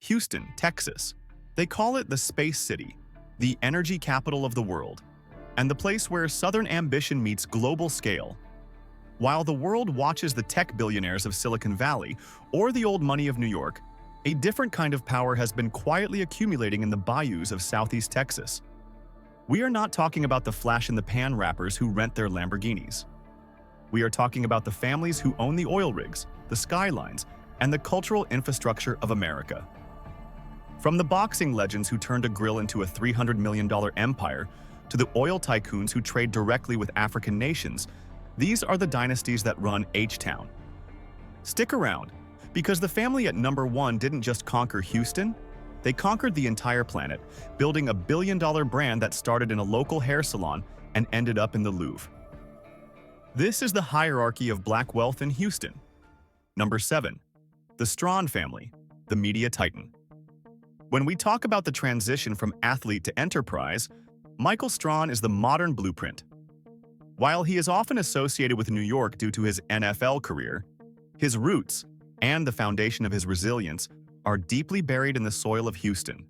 Houston, Texas. They call it the Space City, the energy capital of the world, and the place where Southern ambition meets global scale. While the world watches the tech billionaires of Silicon Valley or the old money of New York, a different kind of power has been quietly accumulating in the bayous of Southeast Texas. We are not talking about the flash-in-the-pan rappers who rent their Lamborghinis. We are talking about the families who own the oil rigs, the skylines, and the cultural infrastructure of America. From the boxing legends who turned a grill into a $300 million empire to the oil tycoons who trade directly with African nations, these are the dynasties that run H-Town. Stick around, because the family at number 1 didn't just conquer Houston, they conquered the entire planet, building a billion-dollar brand that started in a local hair salon and ended up in the Louvre. This is the hierarchy of black wealth in Houston. Number 7. The Strawn family, the media titan. When we talk about the transition from athlete to enterprise, Michael Strawn is the modern blueprint. While he is often associated with New York due to his NFL career, his roots and the foundation of his resilience are deeply buried in the soil of Houston.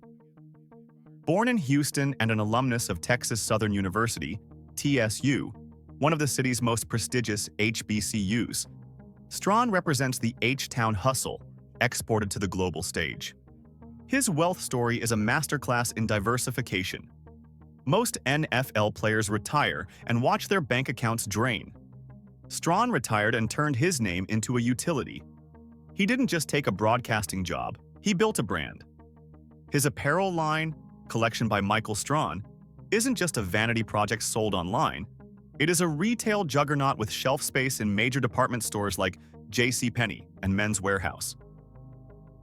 Born in Houston and an alumnus of Texas Southern University, TSU, one of the city's most prestigious HBCUs, Strawn represents the H-Town hustle exported to the global stage. His wealth story is a masterclass in diversification. Most NFL players retire and watch their bank accounts drain. Strawn retired and turned his name into a utility. He didn't just take a broadcasting job, he built a brand. His apparel line, Collection by Michael Strawn, isn't just a vanity project sold online. It is a retail juggernaut with shelf space in major department stores like JCPenney and Men's Warehouse.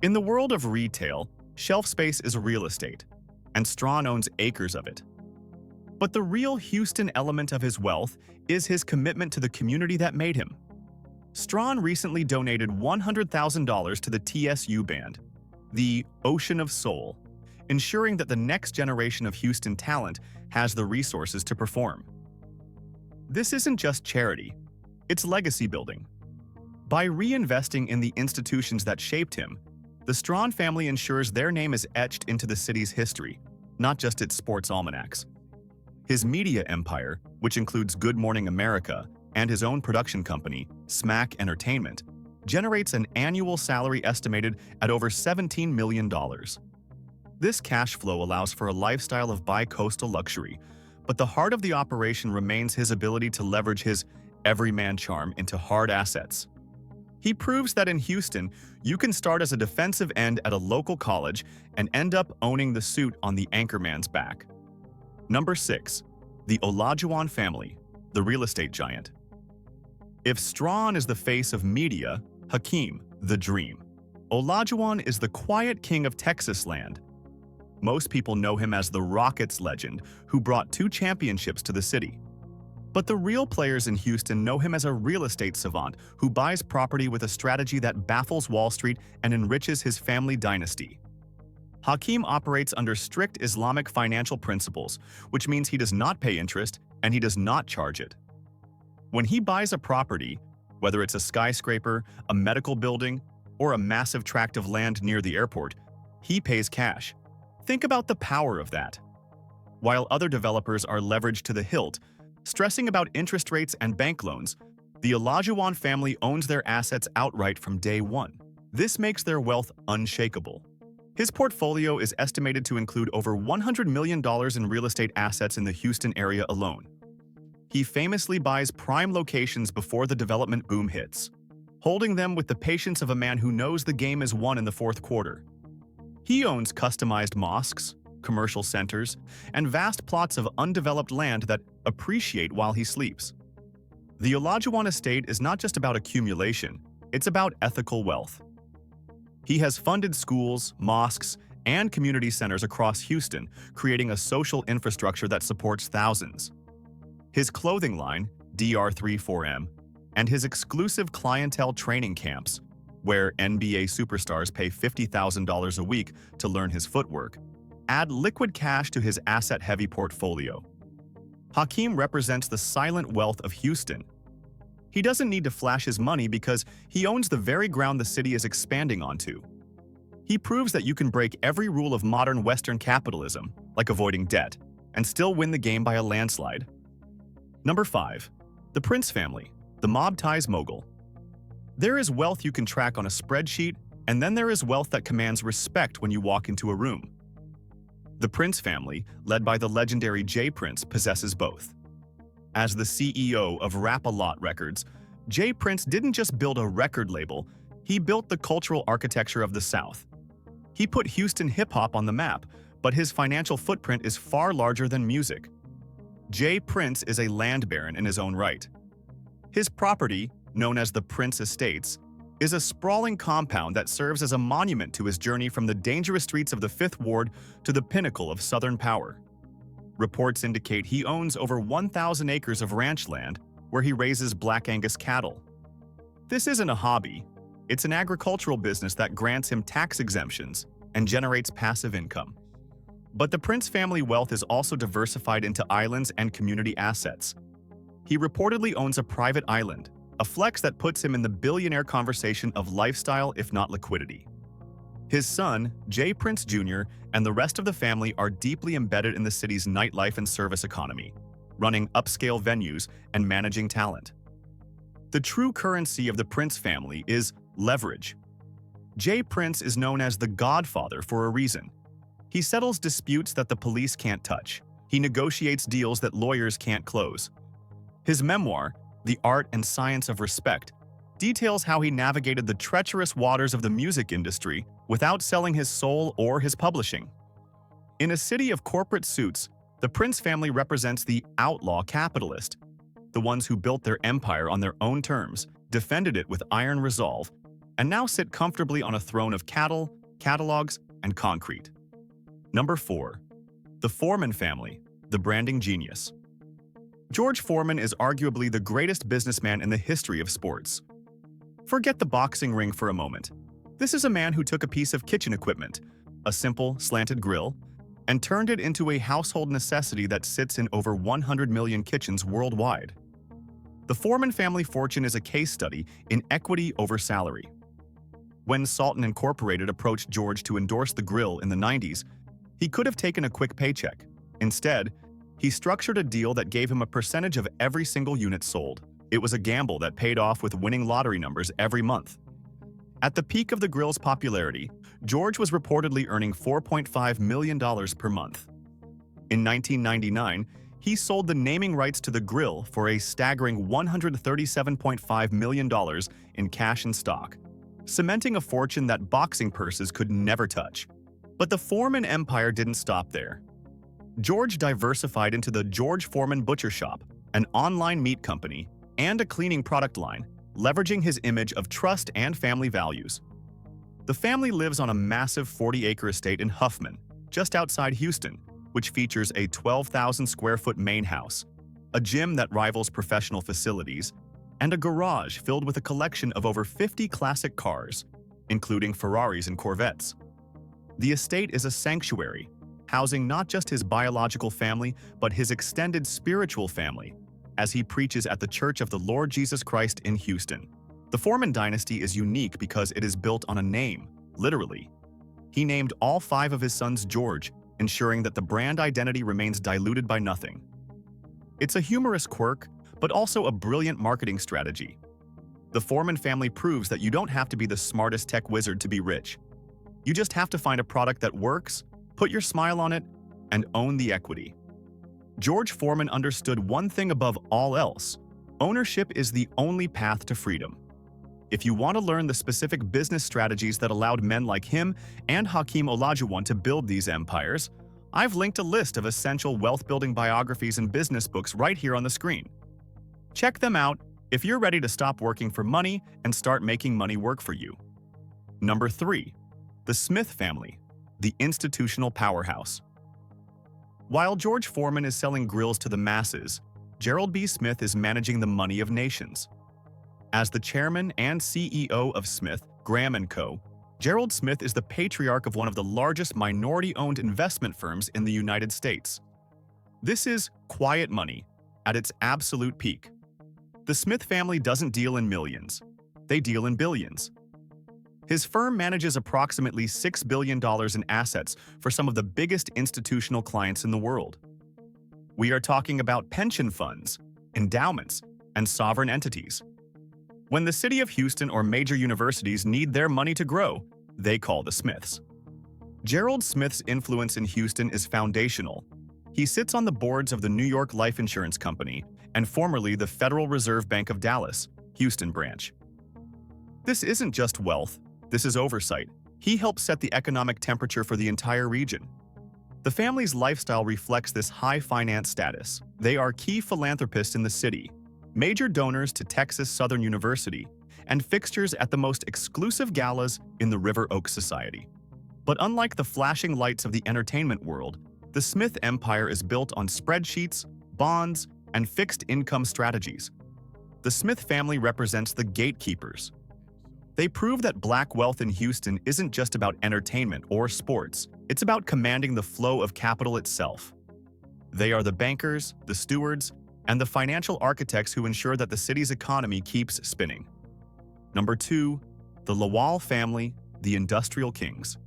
In the world of retail, shelf space is real estate, and Strawn owns acres of it. But the real Houston element of his wealth is his commitment to the community that made him. Strawn recently donated $100,000 to the TSU band, the Ocean of Soul, ensuring that the next generation of Houston talent has the resources to perform. This isn't just charity, it's legacy building. By reinvesting in the institutions that shaped him, the Strawn family ensures their name is etched into the city's history, not just its sports almanacs. His media empire, which includes Good Morning America and his own production company, Smack Entertainment, generates an annual salary estimated at over $17 million. This cash flow allows for a lifestyle of bi-coastal luxury, but the heart of the operation remains his ability to leverage his everyman charm into hard assets. He proves that in Houston, you can start as a defensive end at a local college and end up owning the suit on the anchorman's back. Number 6. The Olajuwon family, the real estate giant. If Strawn is the face of media, Hakeem, the dream. Olajuwon is the quiet king of Texas land. Most people know him as the Rockets legend who brought 2 championships to the city. But the real players in Houston know him as a real estate savant who buys property with a strategy that baffles Wall Street and enriches his family dynasty. Hakeem operates under strict Islamic financial principles, which means he does not pay interest and he does not charge it. When he buys a property, whether it's a skyscraper, a medical building, or a massive tract of land near the airport, he pays cash. Think about the power of that. While other developers are leveraged to the hilt, stressing about interest rates and bank loans, the Olajuwon family owns their assets outright from day one. This makes their wealth unshakable. His portfolio is estimated to include over $100 million in real estate assets in the Houston area alone. He famously buys prime locations before the development boom hits, holding them with the patience of a man who knows the game is won in the fourth quarter. He owns customized mosques, commercial centers, and vast plots of undeveloped land that appreciate while he sleeps. The Olajuwon estate is not just about accumulation, it's about ethical wealth. He has funded schools, mosques, and community centers across Houston, creating a social infrastructure that supports thousands. His clothing line, DR34M, and his exclusive clientele training camps, where NBA superstars pay $50,000 a week to learn his footwork, add liquid cash to his asset-heavy portfolio. Hakeem represents the silent wealth of Houston. He doesn't need to flash his money because he owns the very ground the city is expanding onto. He proves that you can break every rule of modern Western capitalism, like avoiding debt, and still win the game by a landslide. Number 5. The Prince family, the mob ties mogul. There is wealth you can track on a spreadsheet, and then there is wealth that commands respect when you walk into a room. The Prince family, led by the legendary J. Prince, possesses both. As the CEO of Rap-A-Lot Records, J. Prince didn't just build a record label, he built the cultural architecture of the South. He put Houston hip-hop on the map, but his financial footprint is far larger than music. J. Prince is a land baron in his own right. His property, known as the Prince Estates, is a sprawling compound that serves as a monument to his journey from the dangerous streets of the Fifth Ward to the pinnacle of Southern power. Reports indicate he owns over 1,000 acres of ranch land where he raises Black Angus cattle. This isn't a hobby, it's an agricultural business that grants him tax exemptions and generates passive income. But the Prince family wealth is also diversified into islands and community assets. He reportedly owns a private island, a flex that puts him in the billionaire conversation of lifestyle if not liquidity. His son, J. Prince Jr., and the rest of the family are deeply embedded in the city's nightlife and service economy, running upscale venues and managing talent. The true currency of the Prince family is leverage. J. Prince is known as the Godfather for a reason. He settles disputes that the police can't touch. He negotiates deals that lawyers can't close. His memoir, The Art and Science of Respect, details how he navigated the treacherous waters of the music industry without selling his soul or his publishing. In a city of corporate suits, the Prince family represents the outlaw capitalist, the ones who built their empire on their own terms, defended it with iron resolve, and now sit comfortably on a throne of cattle, catalogs, and concrete. Number 4. The Foreman family, the branding genius. George Foreman is arguably the greatest businessman in the history of sports. Forget the boxing ring for a moment. This is a man who took a piece of kitchen equipment, a simple, slanted grill, and turned it into a household necessity that sits in over 100 million kitchens worldwide. The Foreman family fortune is a case study in equity over salary. When Salton Incorporated approached George to endorse the grill in the 90s, he could have taken a quick paycheck. Instead, he structured a deal that gave him a percentage of every single unit sold. It was a gamble that paid off with winning lottery numbers every month. At the peak of the grill's popularity, George was reportedly earning $4.5 million per month. In 1999, he sold the naming rights to the grill for a staggering $137.5 million in cash and stock, cementing a fortune that boxing purses could never touch. But the Foreman empire didn't stop there. George diversified into the George Foreman Butcher Shop, an online meat company, and a cleaning product line, leveraging his image of trust and family values. The family lives on a massive 40-acre estate in Huffman, just outside Houston, which features a 12,000-square-foot main house, a gym that rivals professional facilities, and a garage filled with a collection of over 50 classic cars, including Ferraris and Corvettes. The estate is a sanctuary, housing not just his biological family, but his extended spiritual family, as he preaches at the Church of the Lord Jesus Christ in Houston. The Foreman dynasty is unique because it is built on a name, literally. He named all 5 of his sons George, ensuring that the brand identity remains diluted by nothing. It's a humorous quirk, but also a brilliant marketing strategy. The Foreman family proves that you don't have to be the smartest tech wizard to be rich. You just have to find a product that works, put your smile on it, and own the equity. George Foreman understood one thing above all else: ownership is the only path to freedom. If you want to learn the specific business strategies that allowed men like him and Hakeem Olajuwon to build these empires, I've linked a list of essential wealth-building biographies and business books right here on the screen. Check them out if you're ready to stop working for money and start making money work for you. Number 3. The Smith family, the institutional powerhouse. While George Foreman is selling grills to the masses, Gerald B. Smith is managing the money of nations. As the chairman and CEO of Smith, Graham & Co., Gerald Smith is the patriarch of one of the largest minority-owned investment firms in the United States. This is quiet money at its absolute peak. The Smith family doesn't deal in millions. They deal in billions. His firm manages approximately $6 billion in assets for some of the biggest institutional clients in the world. We are talking about pension funds, endowments, and sovereign entities. When the city of Houston or major universities need their money to grow, they call the Smiths. Gerald Smith's influence in Houston is foundational. He sits on the boards of the New York Life Insurance Company and formerly the Federal Reserve Bank of Dallas, Houston branch. This isn't just wealth, this is oversight. He helps set the economic temperature for the entire region. The family's lifestyle reflects this high finance status. They are key philanthropists in the city, major donors to Texas Southern University, and fixtures at the most exclusive galas in the River Oaks Society. But unlike the flashing lights of the entertainment world, the Smith empire is built on spreadsheets, bonds, and fixed income strategies. The Smith family represents the gatekeepers. They prove that black wealth in Houston isn't just about entertainment or sports, it's about commanding the flow of capital itself. They are the bankers, the stewards, and the financial architects who ensure that the city's economy keeps spinning. Number 2, the Lawal family, the industrial kings.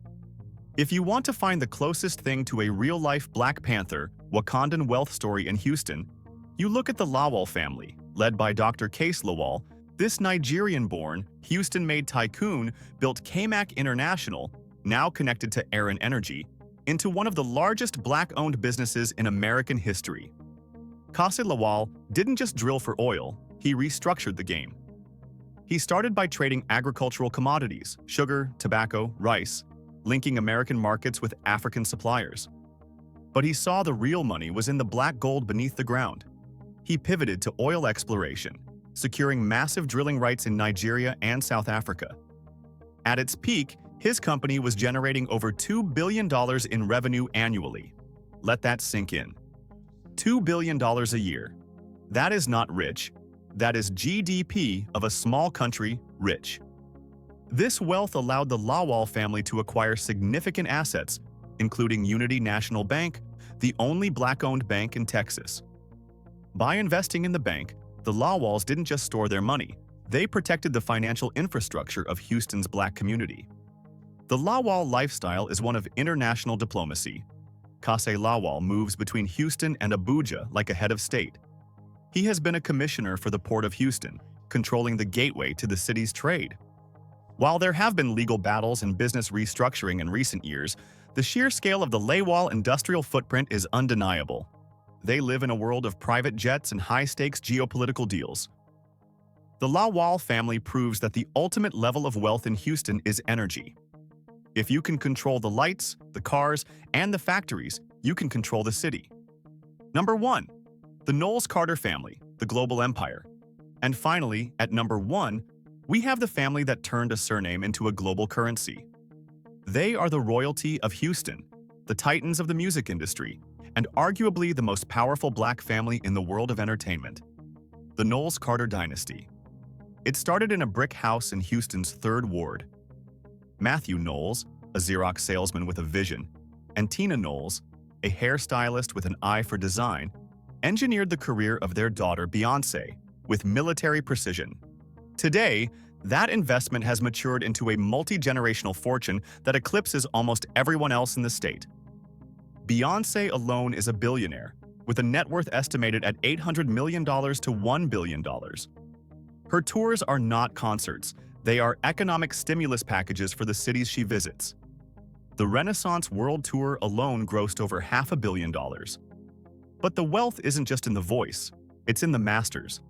If you want to find the closest thing to a real-life Black Panther, Wakandan wealth story in Houston, you look at the Lawal family, led by Dr. Kase Lawal. This Nigerian-born, Houston-made tycoon built Kamac International, now connected to Aaron Energy, into one of the largest Black-owned businesses in American history. Kase Lawal didn't just drill for oil, he restructured the game. He started by trading agricultural commodities, sugar, tobacco, rice, linking American markets with African suppliers. But he saw the real money was in the black gold beneath the ground. He pivoted to oil exploration, securing massive drilling rights in Nigeria and South Africa. At its peak, his company was generating over $2 billion in revenue annually. Let that sink in. $2 billion a year. That is not rich. That is GDP of a small country rich. This wealth allowed the Lawal family to acquire significant assets, including Unity National Bank, the only Black-owned bank in Texas. By investing in the bank, the Lawals didn't just store their money, they protected the financial infrastructure of Houston's Black community. The Lawal lifestyle is one of international diplomacy. Kase Lawal moves between Houston and Abuja like a head of state. He has been a commissioner for the Port of Houston, controlling the gateway to the city's trade. While there have been legal battles and business restructuring in recent years, the sheer scale of the Lawal industrial footprint is undeniable. They live in a world of private jets and high-stakes geopolitical deals. The Lawal family proves that the ultimate level of wealth in Houston is energy. If you can control the lights, the cars, and the factories, you can control the city. Number 1. The Knowles-Carter Family, the global empire. And finally, at number 1, we have the family that turned a surname into a global currency. They are the royalty of Houston, the titans of the music industry, and arguably the most powerful Black family in the world of entertainment. The Knowles-Carter dynasty. It started in a brick house in Houston's 3rd Ward. Matthew Knowles, a Xerox salesman with a vision, and Tina Knowles, a hairstylist with an eye for design, engineered the career of their daughter Beyonce with military precision. Today, that investment has matured into a multi-generational fortune that eclipses almost everyone else in the state. Beyonce alone is a billionaire, with a net worth estimated at $800 million to $1 billion. Her tours are not concerts, they are economic stimulus packages for the cities she visits. The Renaissance World Tour alone grossed over $500 million. But the wealth isn't just in the voice, it's in the masters.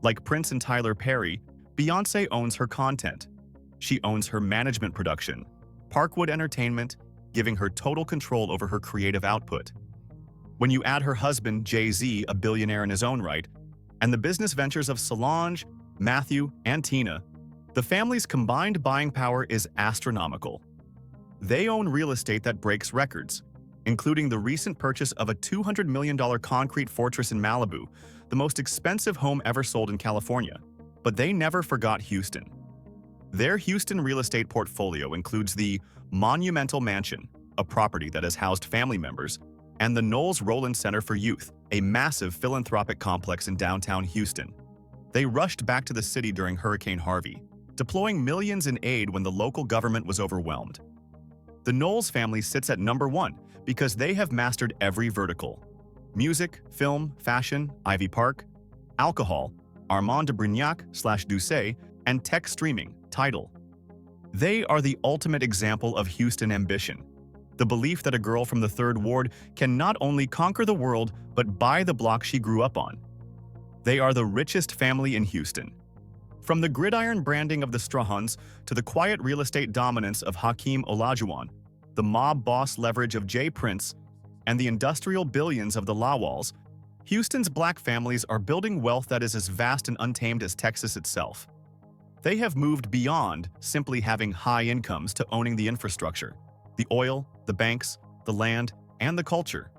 Like Prince and Tyler Perry, Beyonce owns her content. She owns her management production, Parkwood Entertainment, giving her total control over her creative output. When you add her husband, Jay-Z, a billionaire in his own right, and the business ventures of Solange, Matthew, and Tina, the family's combined buying power is astronomical. They own real estate that breaks records, including the recent purchase of a $200 million concrete fortress in Malibu, the most expensive home ever sold in California. But they never forgot Houston. Their Houston real estate portfolio includes the Monumental Mansion, a property that has housed family members, and the Knowles Roland Center for Youth, a massive philanthropic complex in downtown Houston. They rushed back to the city during Hurricane Harvey, deploying millions in aid when the local government was overwhelmed. The Knowles family sits at number 1 because they have mastered every vertical: music, film, fashion, Ivy Park, alcohol, Armand de Brignac/Doucet, and tech streaming, Tidal. They are the ultimate example of Houston ambition. The belief that a girl from the Third Ward can not only conquer the world, but buy the block she grew up on. They are the richest family in Houston. From the gridiron branding of the Strahans to the quiet real estate dominance of Hakeem Olajuwon, the mob boss leverage of Jay Prince, and the industrial billions of the Lawals, Houston's black families are building wealth that is as vast and untamed as Texas itself. They have moved beyond simply having high incomes to owning the infrastructure, the oil, the banks, the land, and the culture.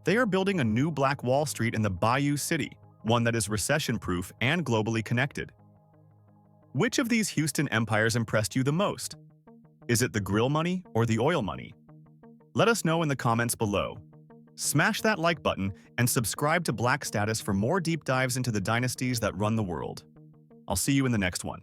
They are building a new Black Wall Street in the Bayou City, one that is recession-proof and globally connected. Which of these Houston empires impressed you the most? Is it the grill money or the oil money? Let us know in the comments below. Smash that like button and subscribe to Black Status for more deep dives into the dynasties that run the world. I'll see you in the next one.